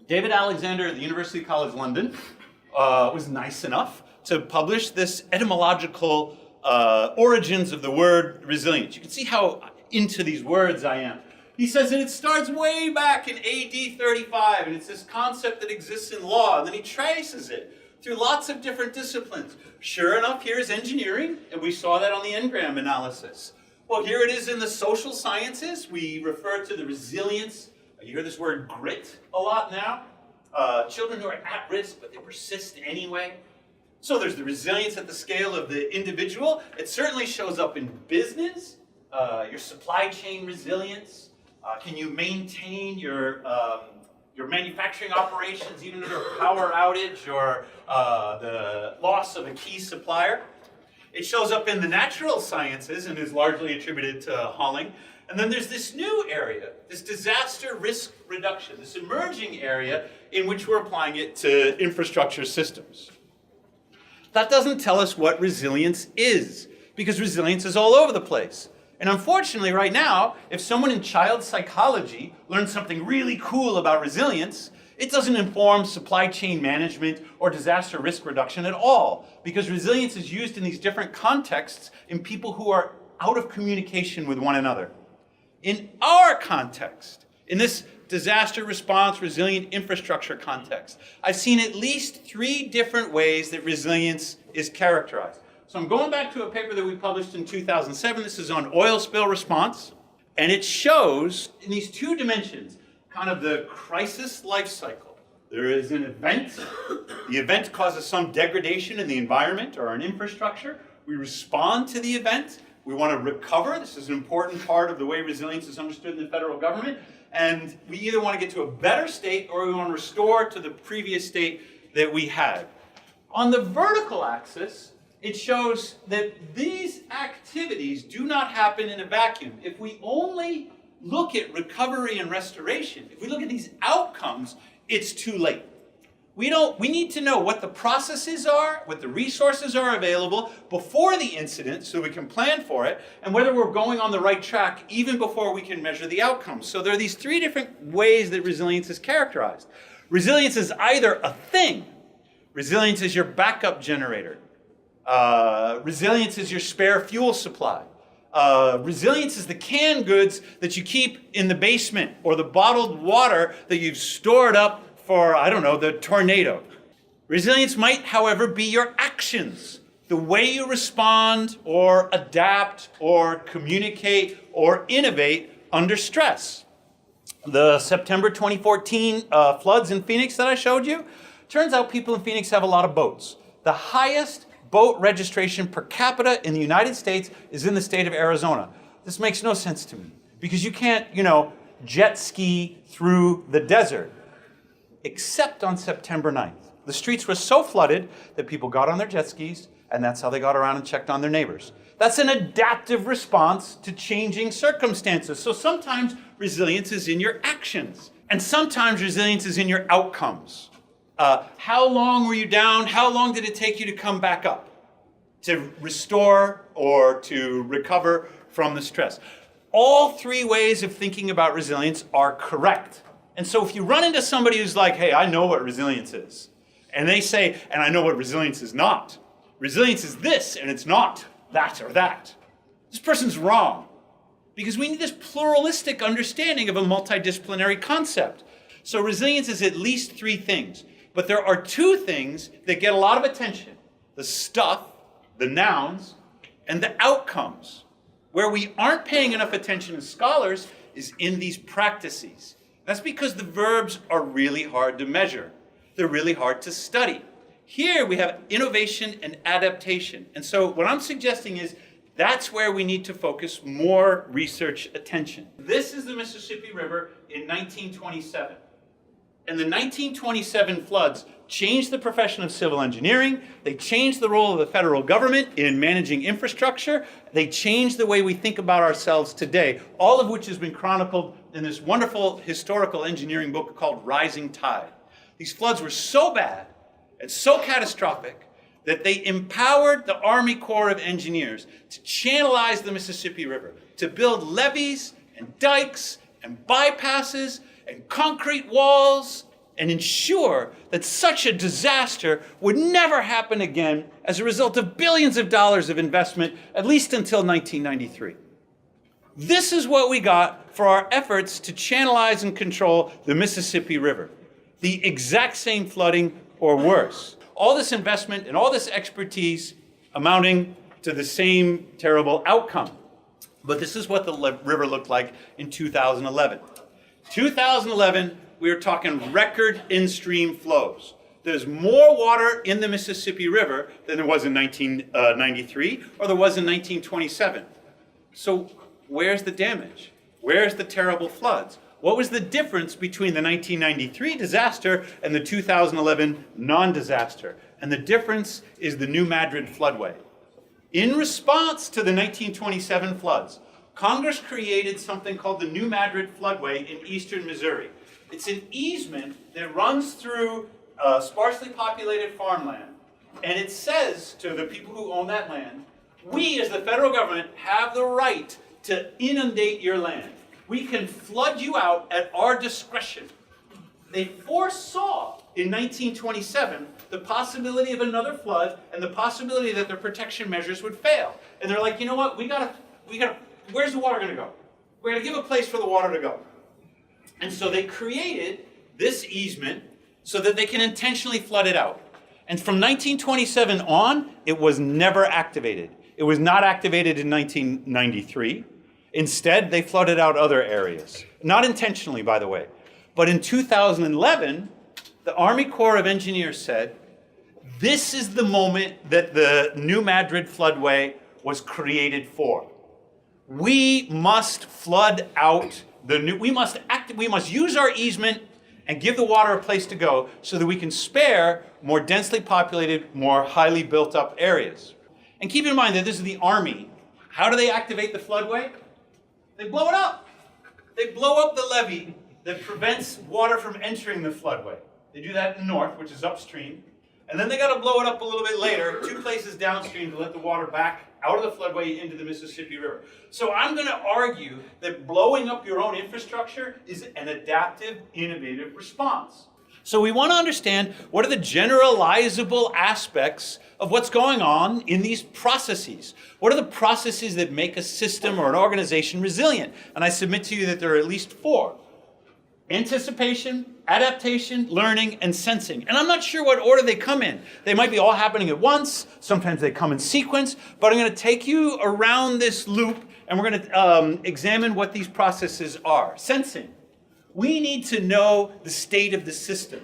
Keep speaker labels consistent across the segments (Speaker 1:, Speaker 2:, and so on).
Speaker 1: David Alexander at the University College London was nice enough to publish this etymological origins of the word resilience. You can see how into these words I am. He says that it starts way back in AD 35, and it's this concept that exists in law, and then he traces it through lots of different disciplines. Sure enough, here's engineering, and we saw that on the Engram analysis. Well, here it is in the social sciences. We refer to the resilience. You hear this word grit a lot now. Children who are at risk, but they persist anyway. So there's the resilience at the scale of the individual. It certainly shows up in business, your supply chain resilience. Can you maintain your manufacturing operations even under a power outage or the loss of a key supplier? It shows up in the natural sciences and is largely attributed to hauling. And then there's this new area, this disaster risk reduction, this emerging area in which we're applying it to infrastructure systems. That doesn't tell us what resilience is, because resilience is all over the place. And unfortunately, right now, if someone in child psychology learns something really cool about resilience, it doesn't inform supply chain management or disaster risk reduction at all, because resilience is used in these different contexts in people who are out of communication with one another. In our context, in this disaster response resilient infrastructure context, I've seen at least 3 different ways that resilience is characterized. So I'm going back to a paper that we published in 2007. This is on oil spill response. And it shows in these 2 dimensions, kind of the crisis life cycle. There is an event. The event causes some degradation in the environment or an infrastructure. We respond to the event. We want to recover. This is an important part of the way resilience is understood in the federal government. And we either want to get to a better state or we want to restore to the previous state that we had. On the vertical axis, it shows that these activities do not happen in a vacuum. If we only look at recovery and restoration, if we look at these outcomes, it's too late. We need to know what the processes are, what the resources are available before the incident so we can plan for it, and whether we're going on the right track even before we can measure the outcomes. So there are these 3 different ways that resilience is characterized. Resilience is either a thing. Resilience is your backup generator. Resilience is your spare fuel supply. Resilience is the canned goods that you keep in the basement or the bottled water that you've stored up for, I don't know, the tornado. Resilience might, however, be your actions, the way you respond or adapt or communicate or innovate under stress. The September 2014 floods in Phoenix that I showed you, turns out people in Phoenix have a lot of boats. The highest boat registration per capita in the United States is in the state of Arizona. This makes no sense to me because you can't, jet ski through the desert, except on September 9th. The streets were so flooded that people got on their jet skis, and that's how they got around and checked on their neighbors. That's an adaptive response to changing circumstances. So sometimes resilience is in your actions, and sometimes resilience is in your outcomes. How long were you down? How long did it take you to come back up, to restore or to recover from the stress? All 3 ways of thinking about resilience are correct. And so if you run into somebody who's like, hey, I know what resilience is, and they say, and I know what resilience is not. Resilience is this, and it's not that or that. This person's wrong, because we need this pluralistic understanding of a multidisciplinary concept. So resilience is at least 3 things. But there are 2 things that get a lot of attention. The stuff, the nouns, and the outcomes. Where we aren't paying enough attention as scholars is in these practices. That's because the verbs are really hard to measure. They're really hard to study. Here we have innovation and adaptation. And so what I'm suggesting is that's where we need to focus more research attention. This is the Mississippi River in 1927. And the 1927 floods changed the profession of civil engineering. They changed the role of the federal government in managing infrastructure. They changed the way we think about ourselves today, all of which has been chronicled in this wonderful historical engineering book called Rising Tide. These floods were so bad and so catastrophic that they empowered the Army Corps of Engineers to channelize the Mississippi River, to build levees and dikes and bypasses and concrete walls and ensure that such a disaster would never happen again as a result of billions of dollars of investment, at least until 1993. This is what we got for our efforts to channelize and control the Mississippi River. The exact same flooding or worse. All this investment and all this expertise amounting to the same terrible outcome. But this is what the river looked like in 2011. 2011, we were talking record in-stream flows. There's more water in the Mississippi River than there was in 1993 or there was in 1927. So where's the damage? Where's the terrible floods? What was the difference between the 1993 disaster and the 2011 non-disaster? And the difference is the New Madrid floodway. In response to the 1927 floods, Congress created something called the New Madrid floodway in eastern Missouri. It's an easement that runs through sparsely populated farmland. And it says to the people who own that land, we as the federal government have the right to inundate your land. We can flood you out at our discretion. They foresaw in 1927 the possibility of another flood and the possibility that their protection measures would fail. And they're like, you know what, we gotta, where's the water gonna go? We're gonna give a place for the water to go. And so they created this easement so that they can intentionally flood it out. And from 1927 on, it was never activated. It was not activated in 1993. Instead, they flooded out other areas. Not intentionally, by the way. But in 2011, the Army Corps of Engineers said, this is the moment that the New Madrid floodway was created for. We must flood out we must use our easement and give the water a place to go so that we can spare more densely populated, more highly built up areas. And keep in mind that this is the Army. How do they activate the floodway? They blow it up. They blow up the levee that prevents water from entering the floodway. They do that in the north, which is upstream. And then they got to blow it up a little bit later, 2 places downstream to let the water back out of the floodway into the Mississippi River. So I'm going to argue that blowing up your own infrastructure is an adaptive, innovative response. So we want to understand what are the generalizable aspects of what's going on in these processes. What are the processes that make a system or an organization resilient? And I submit to you that there are at least 4. Anticipation, adaptation, learning, and sensing. And I'm not sure what order they come in. They might be all happening at once. Sometimes they come in sequence. But I'm going to take you around this loop, and we're going to examine what these processes are. Sensing. We need to know the state of the system.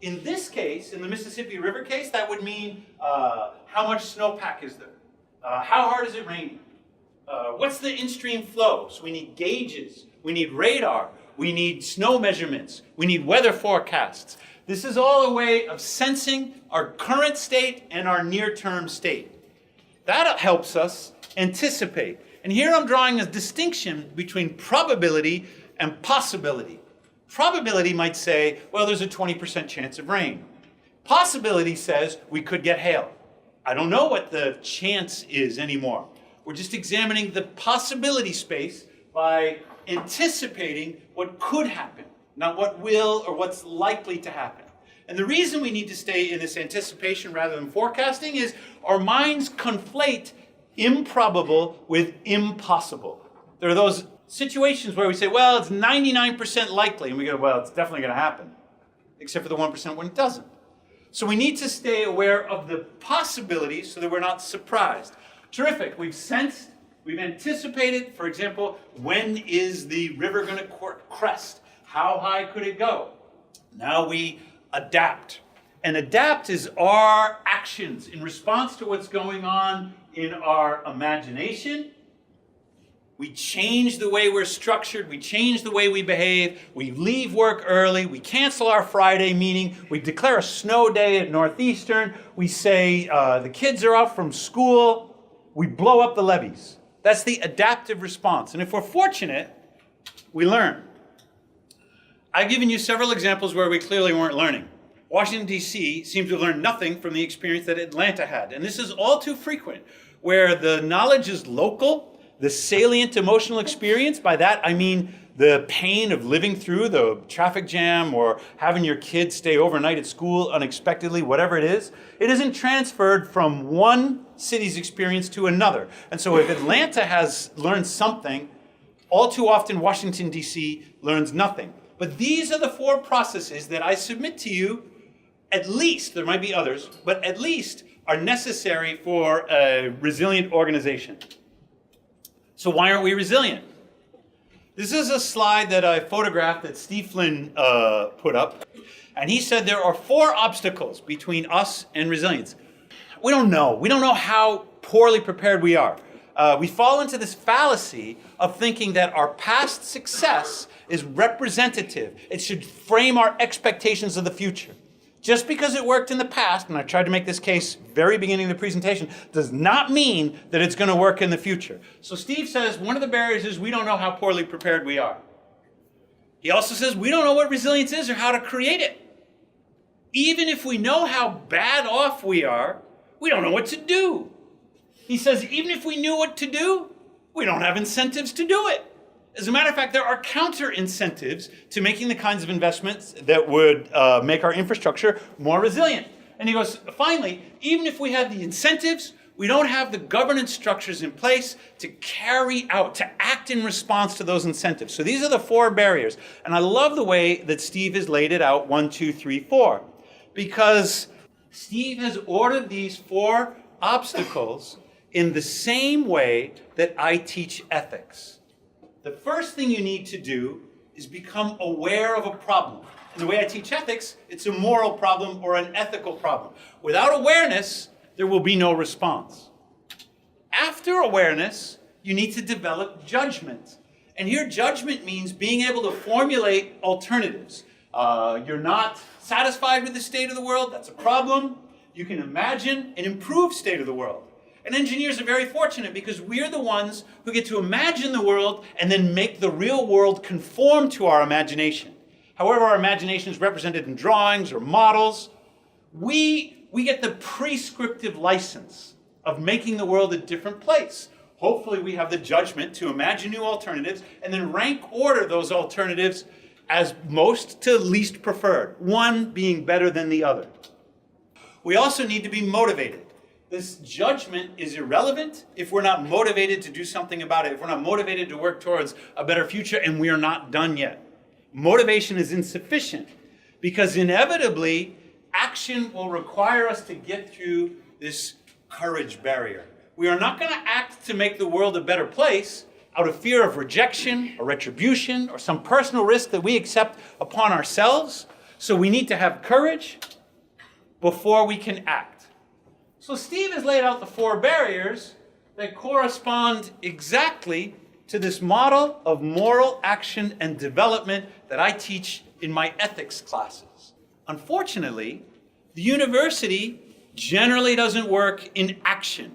Speaker 1: In this case, in the Mississippi River case, that would mean how much snowpack is there? How hard is it raining? What's the in-stream flow? So we need gauges. We need radar. We need snow measurements. We need weather forecasts. This is all a way of sensing our current state and our near-term state. That helps us anticipate. And here I'm drawing a distinction between probability and possibility. Probability might say, well, there's a 20% chance of rain. Possibility says we could get hail. I don't know what the chance is anymore. We're just examining the possibility space by anticipating what could happen, not what will or what's likely to happen. And the reason we need to stay in this anticipation rather than forecasting is our minds conflate improbable with impossible. There are those situations where we say, well, it's 99% likely, and we go, well, it's definitely going to happen, except for the 1% when it doesn't. So we need to stay aware of the possibilities so that we're not surprised. Terrific. We've sensed, we've anticipated, for example, when is the river going to crest? How high could it go? Now we adapt. And adapt is our actions in response to what's going on in our imagination. We change the way we're structured. We change the way we behave. We leave work early. We cancel our Friday meeting. We declare a snow day at Northeastern. We say the kids are off from school. We blow up the levees. That's the adaptive response. And if we're fortunate, we learn. I've given you several examples where we clearly weren't learning. Washington, D.C. seems to have learned nothing from the experience that Atlanta had. And this is all too frequent, where the knowledge is local. The salient emotional experience, by that I mean the pain of living through the traffic jam or having your kids stay overnight at school unexpectedly, whatever it isn't transferred from one city's experience to another. And so if Atlanta has learned something, all too often Washington, D.C. learns nothing. But these are the 4 processes that I submit to you, at least, there might be others, but at least are necessary for a resilient organization. So why aren't we resilient? This is a slide that I photographed that Steve Flynn put up. And he said there are 4 obstacles between us and resilience. We don't know. We don't know how poorly prepared we are. We fall into this fallacy of thinking that our past success is representative. It should frame our expectations of the future. Just because it worked in the past, and I tried to make this case very beginning of the presentation, does not mean that it's going to work in the future. So Steve says one of the barriers is we don't know how poorly prepared we are. He also says we don't know what resilience is or how to create it. Even if we know how bad off we are, we don't know what to do. He says even if we knew what to do, we don't have incentives to do it. As a matter of fact, there are counter incentives to making the kinds of investments that would make our infrastructure more resilient. And he goes, finally, even if we had the incentives, we don't have the governance structures in place to carry out, to act in response to those incentives. So these are the 4 barriers. And I love the way that Steve has laid it out, 1, 2, 3, 4. Because Steve has ordered these 4 obstacles in the same way that I teach ethics. The first thing you need to do is become aware of a problem. And the way I teach ethics, it's a moral problem or an ethical problem. Without awareness, there will be no response. After awareness, you need to develop judgment. And here, judgment means being able to formulate alternatives. You're not satisfied with the state of the world, that's a problem. You can imagine an improved state of the world. And engineers are very fortunate because we're the ones who get to imagine the world and then make the real world conform to our imagination. However, our imagination is represented in drawings or models. We get the prescriptive license of making the world a different place. Hopefully we have the judgment to imagine new alternatives and then rank order those alternatives as most to least preferred, one being better than the other. We also need to be motivated. This judgment is irrelevant if we're not motivated to do something about it, if we're not motivated to work towards a better future and we are not done yet. Motivation is insufficient because inevitably action will require us to get through this courage barrier. We are not going to act to make the world a better place out of fear of rejection or retribution or some personal risk that we accept upon ourselves. So we need to have courage before we can act. So Steve has laid out the 4 barriers that correspond exactly to this model of moral action and development that I teach in my ethics classes. Unfortunately, the university generally doesn't work in action.